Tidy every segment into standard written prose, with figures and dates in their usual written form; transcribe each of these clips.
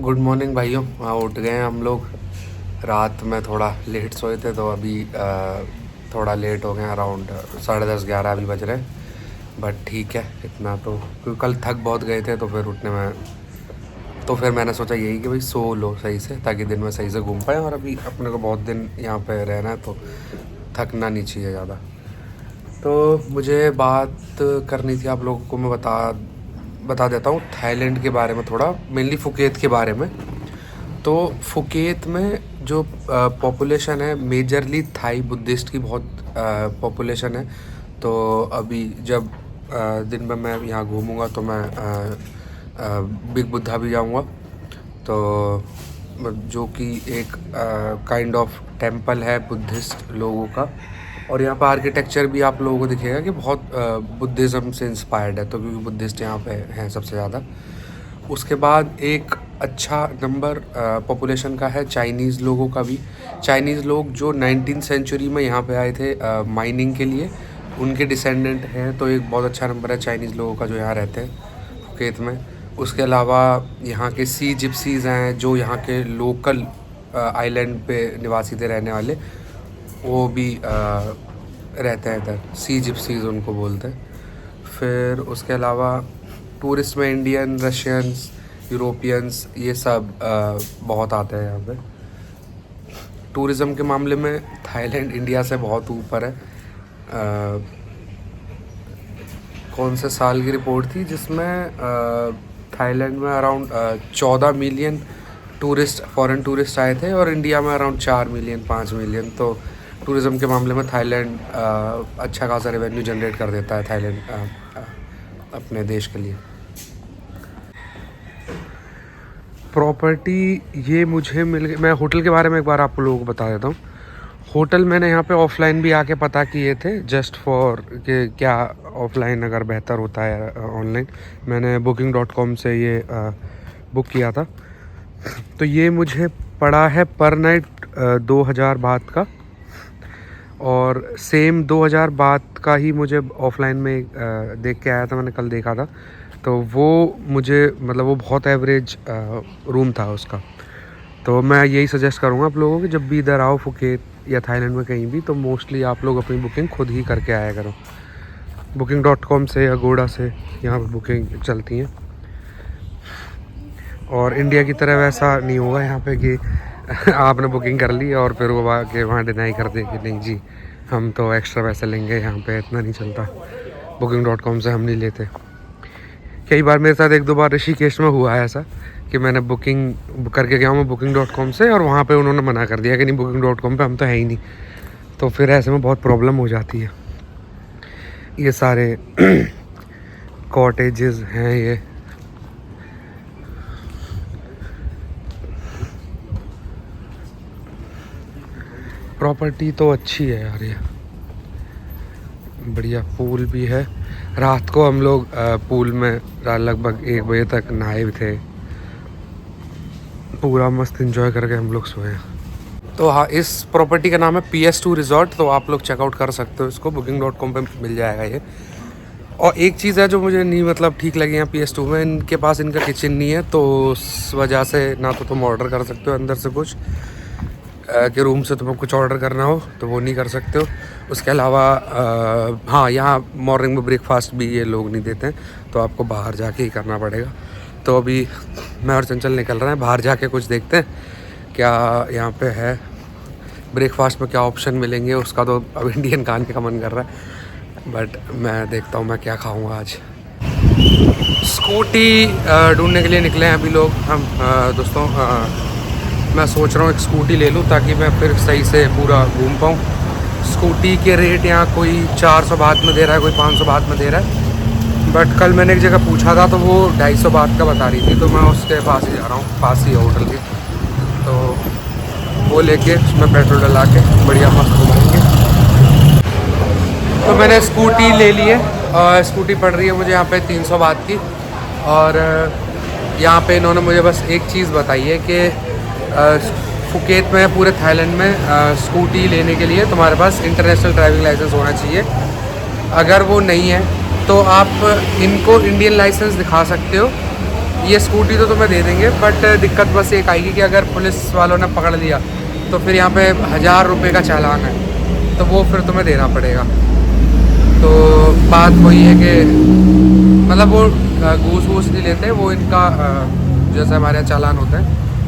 Good morning भाइयों। उठ गए हैं हम लोग। रात में थोड़ा लेट सोए थे तो अभी थोड़ा लेट हो गए, अराउंड 10:30-11 अभी बज रहे हैं। बट ठीक है इतना तो, क्योंकि कल थक बहुत गए थे तो फिर उठने में, तो फिर मैंने सोचा यही कि भाई सो लो सही से ताकि दिन में सही से घूम पाए। और अभी अपने को बहुत दिन यहाँ पे रहना है तो थकना नहीं चाहिए ज़्यादा। तो मुझे बात करनी थी आप लोगों को, मैं बता देता हूँ थाईलैंड के बारे में, थोड़ा मेनली फुकेत के बारे में। तो फुकेत में जो पॉपुलेशन है मेजरली थाई बुद्धिस्ट की बहुत पॉपुलेशन है। तो अभी जब दिन में मैं यहाँ घूमूंगा तो मैं बिग बुद्धा भी जाऊँगा, तो जो कि एक काइंड ऑफ टेम्पल है बुद्धिस्ट लोगों का। और यहाँ पर आर्किटेक्चर भी आप लोगों को दिखेगा कि बहुत बुद्धिज़्म से इंस्पायर्ड है, तो क्योंकि बुद्धिस्ट यहाँ पे हैं सबसे ज़्यादा। उसके बाद एक अच्छा नंबर पॉपुलेशन का है चाइनीज़ लोगों का भी। चाइनीज़ लोग जो 19th सेंचुरी में यहाँ पे आए थे माइनिंग के लिए, उनके डिसेंडेंट हैं। तो एक बहुत अच्छा नंबर है चाइनीज़ लोगों का जो यहाँ रहते हैं फुकेत में। उसके अलावा यहाँ के सी जिप्सीज़ हैं जो यहाँ के लोकल आइलैंड पे निवासी थे रहने वाले, वो भी रहते हैं इधर, सी जिप्सीज़ उनको बोलते हैं। फिर उसके अलावा टूरिस्ट में इंडियन, रशियंस, यूरोपियंस ये सब बहुत आते हैं यहाँ पे। टूरिज़्म के मामले में थाईलैंड इंडिया से बहुत ऊपर है। कौन से साल की रिपोर्ट थी जिसमें थाईलैंड में around 14 million tourist, foreign tourist आए थे, और इंडिया में अराउंड 4 मिलियन 5 मिलियन। तो टूरिज़्म के मामले में थाईलैंड अच्छा खासा रेवेन्यू जनरेट कर देता है थाईलैंड अपने देश के लिए। प्रॉपर्टी ये मुझे मिल गई। मैं होटल के बारे में एक बार आप लोगों को बता देता हूँ। होटल मैंने यहाँ पे ऑफ़लाइन भी आके पता किए थे, जस्ट फॉर कि क्या ऑफ़लाइन अगर बेहतर होता है ऑनलाइन। मैंने booking.com से ये बुक किया था। तो ये मुझे पड़ा है पर नाइट 2000 बात का, और सेम 2000 बात का ही मुझे ऑफ़लाइन में देख के आया था, मैंने कल देखा था। तो वो मुझे मतलब वो बहुत एवरेज रूम था उसका। तो मैं यही सजेस्ट करूँगा आप लोगों को, जब भी इधर आओ फुकेत या थाईलैंड में कहीं भी, तो मोस्टली आप लोग अपनी बुकिंग खुद ही करके आया करो। booking.com से या गोडा से यहाँ पर बुकिंग चलती हैं। और इंडिया की तरह वैसा नहीं होगा यहाँ पे कि आपने बुकिंग कर ली और फिर वो आके वहाँ डिनाई कर दे कि नहीं जी हम तो एक्स्ट्रा पैसे लेंगे। यहाँ पे इतना नहीं चलता, booking.com से हम नहीं लेते। कई बार मेरे साथ 1-2 बार ऋषिकेश में हुआ है ऐसा कि मैंने बुकिंग करके गया हूँ मैं booking.com से, और वहाँ पे उन्होंने मना कर दिया कि नहीं booking.com पे हम तो है ही नहीं। तो फिर ऐसे में बहुत प्रॉब्लम हो जाती है। ये सारे कॉटेजेस हैं ये। प्रॉपर्टी तो अच्छी है यार, ये बढ़िया। पूल भी है। रात को हम लोग पूल में लगभग 1 बजे तक नहाए भी थे, पूरा मस्त एंजॉय करके हम लोग सोए। तो हाँ, इस प्रॉपर्टी का नाम है PS2 रिजॉर्ट। तो आप लोग चेकआउट कर सकते हो इसको, booking.com पे मिल जाएगा ये। और एक चीज़ है जो मुझे नहीं मतलब ठीक लगी यहाँ PS2 में, इनके पास इनका किचन नहीं है। तो उस वजह से ना तो तुम ऑर्डर कर सकते हो अंदर से कुछ कि रूम से तुम्हें कुछ ऑर्डर करना हो तो वो नहीं कर सकते हो। उसके अलावा हाँ, यहाँ मॉर्निंग में ब्रेकफास्ट भी ये लोग नहीं देते हैं, तो आपको बाहर जाके ही करना पड़ेगा। तो अभी मैं और चंचल निकल रहे हैं बाहर, जाके कुछ देखते हैं क्या यहाँ पे है ब्रेकफास्ट में, क्या ऑप्शन मिलेंगे। उसका तो अब इंडियन खाने का मन कर रहा है, बट मैं देखता हूँ मैं क्या खाऊँगा आज। स्कूटी ढूंढने के लिए निकले हैं अभी लोग हम दोस्तों। मैं सोच रहा हूँ एक स्कूटी ले लूँ ताकि मैं फिर सही से पूरा घूम पाऊँ। स्कूटी के रेट यहाँ कोई 400 बात में दे रहा है, कोई 500 बात में दे रहा है। बट कल मैंने एक जगह पूछा था तो वो 250 बात का बता रही थी। तो मैं उसके पास ही जा रहा हूँ, पास ही है होटल के। तो वो लेके उसमें पेट्रोल डला के बढ़िया मस्त घुमाएंगे। तो मैंने स्कूटी ले ली है और स्कूटी पड़ रही है मुझे यहाँ पे 300 बात की। और यहाँ पे इन्होंने मुझे बस एक चीज़ बताई है कि फुकेत में, पूरे थाईलैंड में स्कूटी लेने के लिए तुम्हारे पास इंटरनेशनल ड्राइविंग लाइसेंस होना चाहिए। अगर वो नहीं है तो आप इनको इंडियन लाइसेंस दिखा सकते हो, ये स्कूटी तो तुम्हें दे देंगे, बट दिक्कत बस एक आएगी कि अगर पुलिस वालों ने पकड़ लिया तो फिर यहाँ पे 1000 रुपये का चालान है, तो वो फिर तुम्हें देना पड़ेगा। तो बात वही है कि मतलब वो घूस वूस नहीं लेते वो, इनका जैसे हमारे यहाँ चालान होता है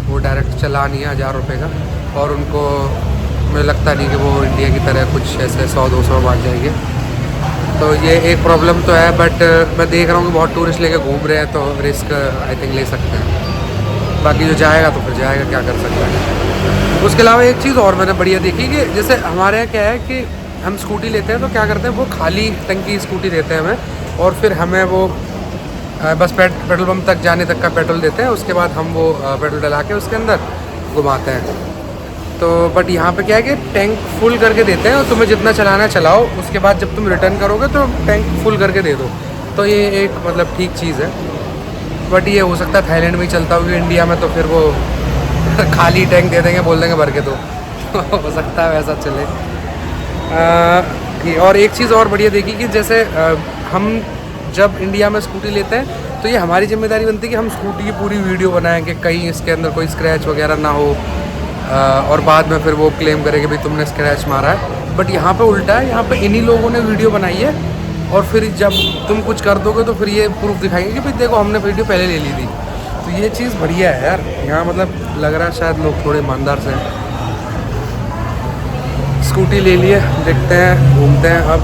वो डायरेक्ट चालान ही है 1000 रुपये का, और उनको मुझे लगता नहीं कि वो इंडिया की तरह कुछ ऐसे 100-200 बांट जाएंगे। तो ये एक प्रॉब्लम तो है, बट मैं देख रहा हूँ कि बहुत टूरिस्ट लेके घूम रहे हैं, तो रिस्क आई थिंक ले सकते हैं। बाकी जो जाएगा तो फिर जाएगा, क्या कर सकता है। उसके अलावा एक चीज़ और मैंने बढ़िया देखी कि जैसे हमारे यहाँ क्या है कि हम स्कूटी लेते हैं तो क्या करते हैं, वो खाली टंकी स्कूटी देते हैं हमें, और फिर हमें वो बस पेट्रोल पंप तक जाने तक का पेट्रोल देते हैं, उसके बाद हम वो पेट्रोल डला के उसके अंदर घुमाते हैं। तो बट यहाँ पे क्या है कि टैंक फुल करके देते हैं, और तुम्हें जितना चलाना है चलाओ, उसके बाद जब तुम रिटर्न करोगे तो टैंक फुल करके दे दो। तो ये एक मतलब ठीक चीज़ है, बट ये हो सकता है थाईलैंड में ही चलता होगा, इंडिया में तो फिर वो खाली टैंक दे देंगे, बोल देंगे भर के दो हो सकता है वैसा चले। और एक चीज़ और बढ़िया देखी कि जैसे हम जब इंडिया में स्कूटी लेते हैं तो ये हमारी जिम्मेदारी बनती है कि हम स्कूटी की पूरी वीडियो बनाएं कि कहीं इसके अंदर कोई स्क्रैच वगैरह ना हो, और बाद में फिर वो क्लेम करे कि भाई तुमने स्क्रैच मारा है। बट यहाँ पे उल्टा है, यहाँ पे इन्हीं लोगों ने वीडियो बनाई है, और फिर जब तुम कुछ कर दोगे तो फिर ये प्रूफ दिखाएंगे कि भाई देखो हमने वीडियो पहले ले ली थी। तो ये चीज़ बढ़िया है यार, यहाँ मतलब लग रहा है शायद लोग थोड़े ईमानदार से हैं। स्कूटी ले लिए, देखते हैं घूमते हैं अब।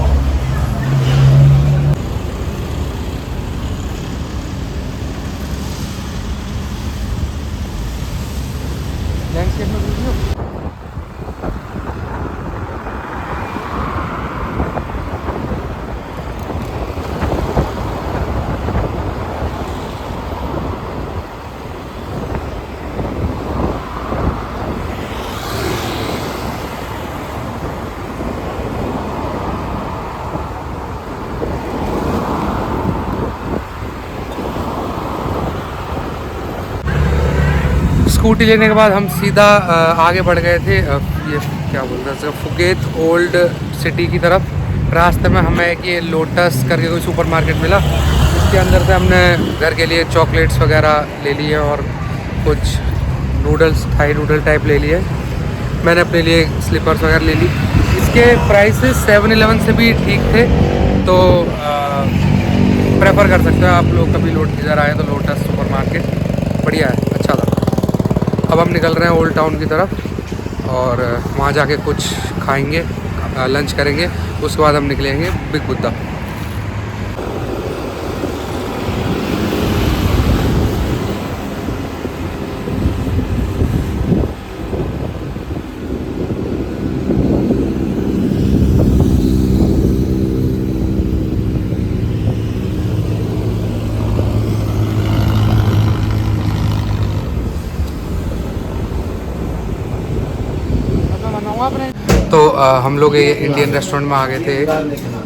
स्कूटी लेने के बाद हम सीधा आगे बढ़ गए थे, ये क्या बोलते हैं, फुकेत ओल्ड सिटी की तरफ। रास्ते में हमें एक ये लोटस करके कोई सुपरमार्केट मिला, इसके अंदर से हमने घर के लिए चॉकलेट्स वगैरह ले लिए और कुछ नूडल्स, थाई नूडल टाइप ले लिए। मैंने अपने लिए स्लीपर्स वगैरह ले ली। इसके प्राइसेस 7-Eleven से भी ठीक थे, तो प्रेफर कर सकते हो आप लोग, कभी इधर आए तो लोटस सुपरमार्केट बढ़िया है, अच्छा था। अब हम निकल रहे हैं ओल्ड टाउन की तरफ, और वहाँ जाके कुछ खाएंगे, लंच करेंगे, उसके बाद हम निकलेंगे बिग बुद्धा। तो हम लोग ये इंडियन रेस्टोरेंट में आ गए थे,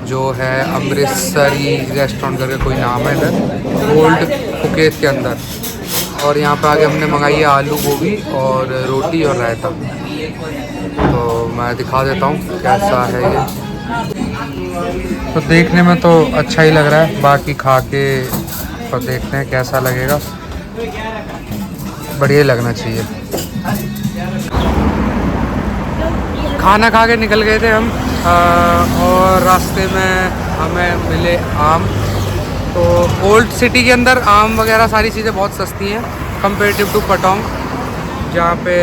जो है अमृतसरी रेस्टोरेंट करके कोई नाम है इधर, ओल्ड फुकेत के अंदर। और यहाँ पे आगे हमने मंगाई है आलू गोभी और रोटी और रायता। तो मैं दिखा देता हूँ कैसा है ये। तो देखने में तो अच्छा ही लग रहा है, बाकी खा के तो देखते हैं कैसा लगेगा। बढ़िया लगना चाहिए। खाना खा के निकल गए थे हम, और रास्ते में हमें मिले आम। तो ओल्ड सिटी के अंदर आम वगैरह सारी चीज़ें बहुत सस्ती हैं कंपेरेटिव टू पटोंग, जहाँ पे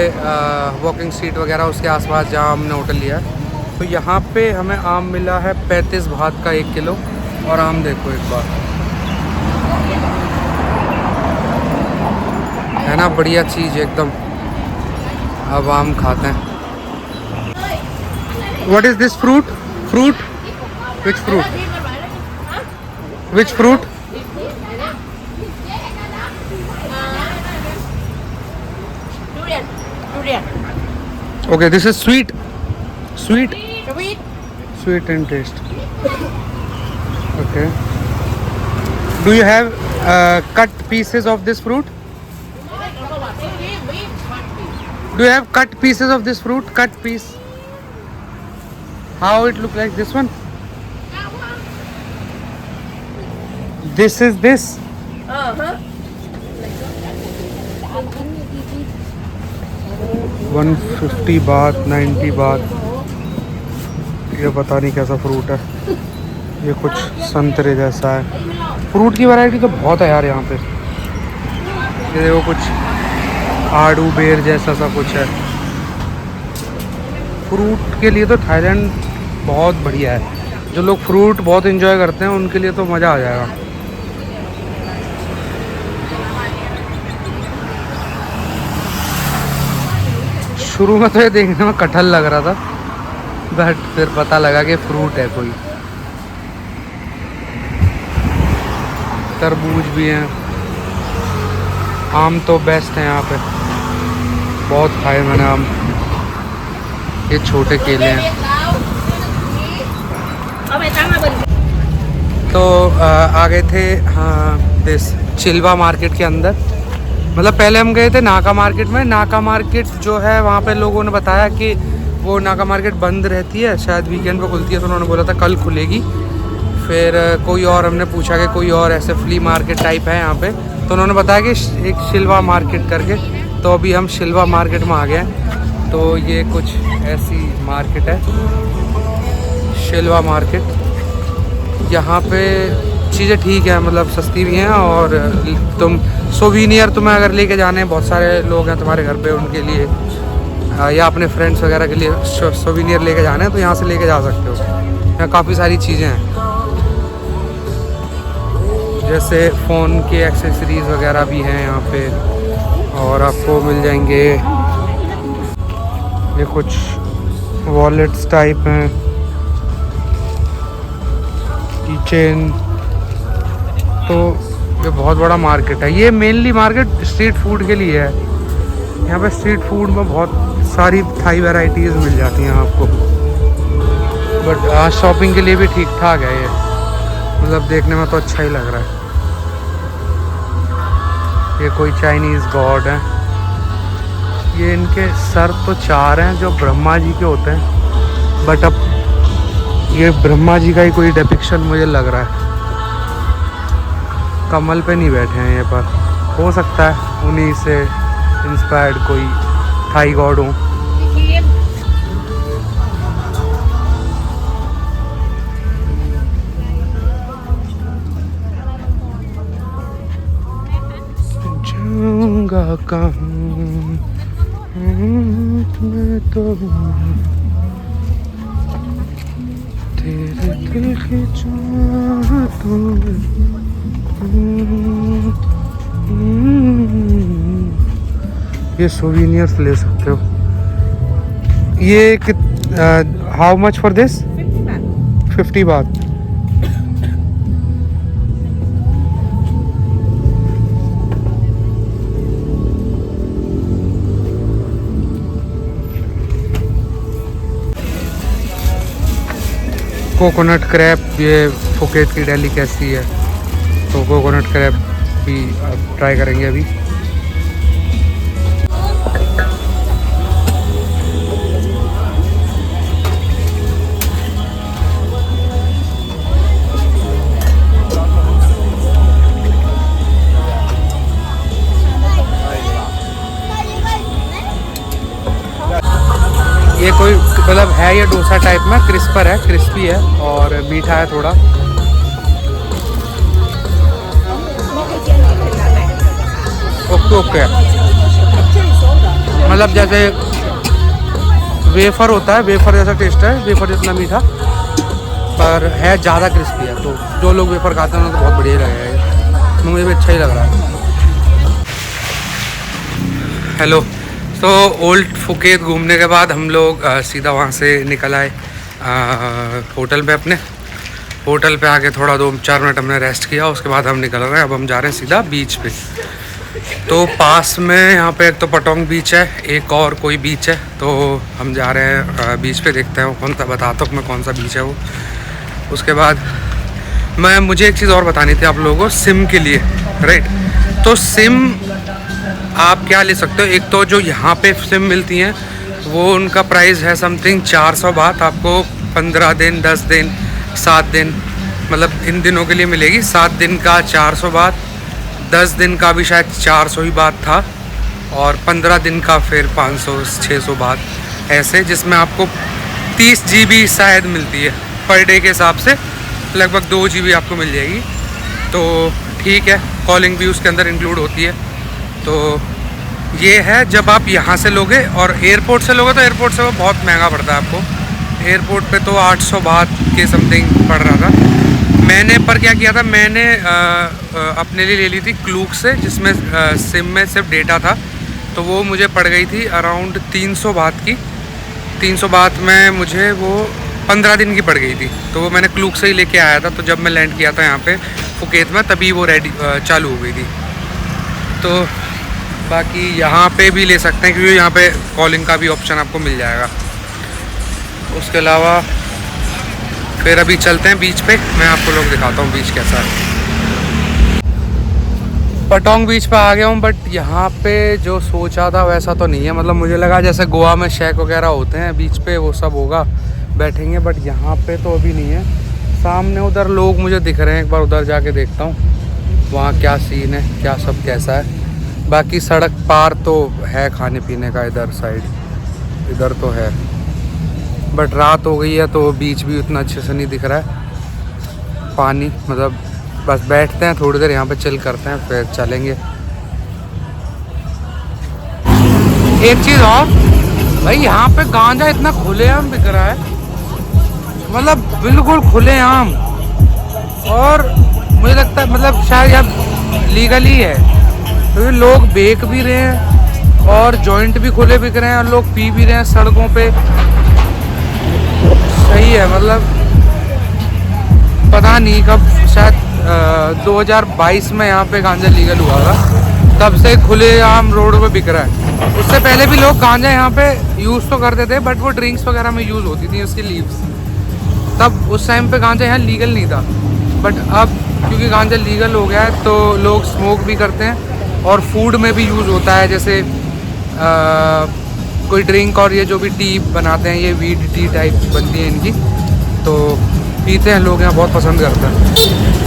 वॉकिंग स्ट्रीट वगैरह उसके आसपास जहाँ हमने होटल लिया है। तो यहाँ पे हमें आम मिला है 35 बात का 1 किलो। और आम देखो एक बार, है ना, बढ़िया चीज़ एकदम। अब आम खाते हैं। What is this fruit? Fruit? Which fruit? Which fruit? Durian. Okay, this is sweet. Sweet. Sweet. Sweet in taste. Okay. Do you have cut pieces of this fruit? Do you have cut pieces of this fruit? Cut piece. How it look like this one? This is this. Uh-huh. 150 बात, 90 बात। ये पता नहीं कैसा fruit है। ये कुछ संतरे जैसा है। फ्रूट की वैरायटी तो बहुत है यार यहाँ पे। ये देखो कुछ आड़ू बेर जैसा सा कुछ है। फ्रूट के लिए तो थाईलैंड बहुत बढ़िया है। जो लोग फ्रूट बहुत एंजॉय करते हैं उनके लिए तो मज़ा आ जाएगा। शुरू में तो ये देखने में कटहल लग रहा था, बट फिर पता लगा कि फ्रूट है कोई। तरबूज भी हैं। आम तो बेस्ट है यहाँ पे, बहुत खाए मैंने आम। ये छोटे केले हैं। तो आ गए थे हाँ दिस चिल्वा मार्केट के अंदर। मतलब पहले हम गए थे नाका मार्केट में। नाका मार्केट जो है वहाँ पे लोगों ने बताया कि वो नाका मार्केट बंद रहती है, शायद वीकेंड पे खुलती है, तो उन्होंने बोला था कल खुलेगी। फिर कोई और हमने पूछा कि कोई और ऐसे फ्ली मार्केट टाइप है यहाँ पे, तो उन्होंने बताया कि एक शिल्वा मार्केट करके। तो अभी हम शिल्वा मार्केट में आ गए हैं। तो ये कुछ ऐसी मार्केट है, शिल्वा मार्केट। यहाँ पे चीज़ें ठीक है, मतलब सस्ती भी हैं। और तुम सोवीनियर तुम्हें अगर लेके जाने हैं, बहुत सारे लोग हैं तुम्हारे घर पे, उनके लिए या अपने फ्रेंड्स वगैरह के लिए सोवीनियर लेके जाने हैं तो यहाँ से लेके जा सकते हो। यहाँ काफ़ी सारी चीज़ें हैं, जैसे फ़ोन के एक्सेसरीज़ वगैरह भी हैं यहाँ पे। और आपको मिल जाएंगे ये कुछ वॉलेट्स टाइप हैं, कीचेन। तो ये बहुत बड़ा मार्केट है। ये मेनली मार्केट स्ट्रीट फूड के लिए है। यहाँ पे स्ट्रीट फूड में बहुत सारी थाई वैराइटीज़ मिल जाती हैं आपको। बट शॉपिंग के लिए भी ठीक ठाक है ये, मतलब देखने में तो अच्छा ही लग रहा है। ये कोई चाइनीज़ गॉड है। ये इनके सर तो 4 हैं जो ब्रह्मा जी के होते हैं, बट अब ये ब्रह्मा जी का ही कोई डिपिक्शन मुझे लग रहा है। कमल पे नहीं बैठे हैं ये, पर हो सकता है उन्हीं से इंस्पायर्ड कोई थाई गॉड हो। जाऊंगा कहाँ मैं तो तेरे दिल की चाहतों में। ये सोवीनियर्स ले सकते हो। ये हाउ मच फॉर दिस? 50 बात। कोकोनट क्रैब, ये फुकेट की डेलिकेसी है, तो कोकोनट क्रैब भी आप ट्राई करेंगे अभी। ये कोई मतलब है, ये डोसा टाइप में क्रिस्पर है, क्रिस्पी है और मीठा है थोड़ा। ओके ओके, मतलब जैसे वेफर होता है, वेफर जैसा टेस्ट है, वेफर जितना मीठा, पर है ज़्यादा क्रिस्पी है। तो जो लोग वेफर खाते हैं उन्हें तो बहुत बढ़िया लगेगा, मुझे भी अच्छा ही लग रहा है। हेलो। तो ओल्ड फुकेत घूमने के बाद हम लोग सीधा वहाँ से निकल आए होटल पे। अपने होटल पे आके थोड़ा 2-4 मिनट हमने रेस्ट किया, उसके बाद हम निकल रहे हैं। अब हम जा रहे हैं सीधा बीच पे। तो पास में यहाँ पे एक तो पटोंग बीच है, एक और कोई बीच है, तो हम जा रहे हैं बीच पे। देखते हैं वो कौन सा, बताता हूँ मैं कौन सा बीच है वो। उसके बाद मुझे एक चीज़ और बतानी थी आप लोगों को, सिम के लिए, राइट। तो सिम आप क्या ले सकते हो, एक तो जो यहाँ पे सिम मिलती हैं वो उनका प्राइस है समथिंग 400 बात। आपको 15 दिन, 10 दिन, 7 दिन, मतलब इन दिनों के लिए मिलेगी। 7 दिन का 400 बात, 10 दिन का भी शायद 400 ही बात था। और 15 दिन का फिर 500-600 बात ऐसे, जिसमें आपको 30 GB शायद मिलती है पर डे के हिसाब से, लगभग 2 GB आपको मिल जाएगी। तो ठीक है, कॉलिंग भी उसके अंदर इंक्लूड होती है। तो ये है जब आप यहाँ से लोगे, और एयरपोर्ट से लोगे तो एयरपोर्ट से वो बहुत महंगा पड़ता है आपको। एयरपोर्ट पे तो 800 बात के समथिंग पड़ रहा था। मैंने पर क्या किया था, मैंने अपने लिए ले ली थी क्लूक से, जिसमें सिम में सिर्फ डेटा था, तो वो मुझे पड़ गई थी अराउंड 300 बात की। 300 बात में मुझे वो 15 दिन की पड़ गई थी। तो वो मैंने क्लूक से ही लेके आया था। तो जब मैं लैंड किया था यहाँ पे फुकेत में, तभी वो रेडी चालू हो गई थी। तो बाकी यहाँ पे भी ले सकते हैं, क्योंकि यहाँ पे कॉलिंग का भी ऑप्शन आपको मिल जाएगा। उसके अलावा फिर अभी चलते हैं बीच पे, मैं आपको लोग दिखाता हूँ बीच कैसा है। पटोंग बीच पे आ गया हूँ, बट यहाँ पे जो सोचा था वैसा तो नहीं है। मतलब मुझे लगा जैसे गोवा में शेक वगैरह होते हैं बीच पे, वो सब होगा, बैठेंगे, बट यहाँ पे तो अभी नहीं है। सामने उधर लोग मुझे दिख रहे हैं, एक बार उधर जाके देखता हूँ वहाँ क्या सीन है, क्या सब कैसा है। बाकी सड़क पार तो है खाने पीने का इधर साइड, इधर तो है, बट रात हो गई है तो बीच भी उतना अच्छे से नहीं दिख रहा है। पानी मतलब बस बैठते हैं थोड़ी देर यहाँ पे, चिल करते हैं, फिर चलेंगे। एक चीज़ और भाई, यहाँ पे गांजा इतना खुलेआम बिक रहा है, मतलब बिल्कुल खुलेआम। और मुझे लगता है मतलब शायद यहाँ लीगल ही है, क्योंकि तो लोग बेच भी रहे हैं और जॉइंट भी खुले बिक रहे हैं, और लोग पी भी रहे हैं सड़कों पे। सही है, मतलब पता नहीं कब, शायद 2022 में यहाँ पे गांजा लीगल हुआ था, तब से खुलेआम रोड पे बिक रहा है। उससे पहले भी लोग गांजा यहाँ पे यूज़ तो करते थे, बट वो ड्रिंक्स वगैरह में यूज़ होती थी उसकी लीव्स। तब उस टाइम पे गांजा यहाँ लीगल नहीं था, बट अब क्योंकि गांजा लीगल हो गया है तो लोग स्मोक भी करते हैं, और फूड में भी यूज़ होता है। जैसे कोई ड्रिंक, और ये जो भी टी बनाते हैं, ये वीड टी टाइप बनती है इनकी, तो पीते हैं लोग यहाँ, बहुत पसंद करते हैं।